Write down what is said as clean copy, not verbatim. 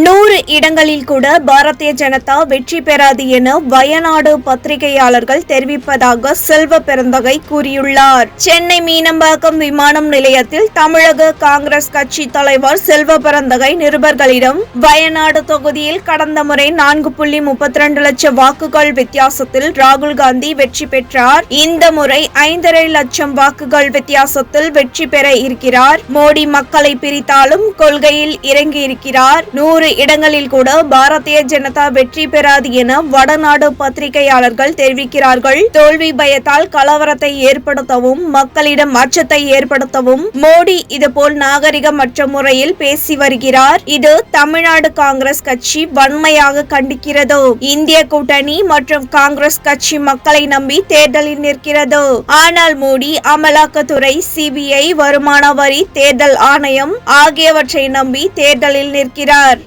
100 இடங்களில் கூட பாரதிய ஜனதா வெற்றி பெறாது என வயநாடு பத்திரிகையாளர்கள் தெரிவிப்பதாக செல்வ பெருந்தகை கூறியுள்ளார். சென்னை மீனம்பாக்கம் விமான நிலையத்தில் தமிழக காங்கிரஸ் கட்சி தலைவர் செல்வ பெருந்தகை நிருபர்களிடம் வயநாடு தொகுதியில் கடந்த முறை 4.32 லட்சம் வாக்குகள் வித்தியாசத்தில் ராகுல் காந்தி வெற்றி பெற்றார். இந்த முறை 5.5 லட்சம் வாக்குகள் வித்தியாசத்தில் வெற்றி பெற இருக்கிறார். மோடி மக்களை பிரித்தாலும் கொள்கையில் இறங்கியிருக்கிறார். 100 இடங்களில் கூட பாரதிய ஜனதா வெற்றி பெறாது என வடநாடு பத்திரிகையாளர்கள் தெரிவிக்கிறார்கள். தோல்வி பயத்தால் கலவரத்தை ஏற்படுத்தவும் மக்களிடம் அச்சத்தை ஏற்படுத்தவும் மோடி இதுபோல் நாகரிகமற்ற முறையில் பேசி வருகிறார். இது தமிழ்நாடு காங்கிரஸ் கட்சி வன்மையாக கண்டிக்கிறது. இந்திய கூட்டணி மற்றும் காங்கிரஸ் கட்சி மக்களை நம்பி தேர்தலில் நிற்கிறது. ஆனால் மோடி அமலாக்கத்துறை, சிபிஐ, வருமான வரி, தேர்தல் ஆணையம் ஆகியவற்றை நம்பி தேர்தலில் நிற்கிறார்.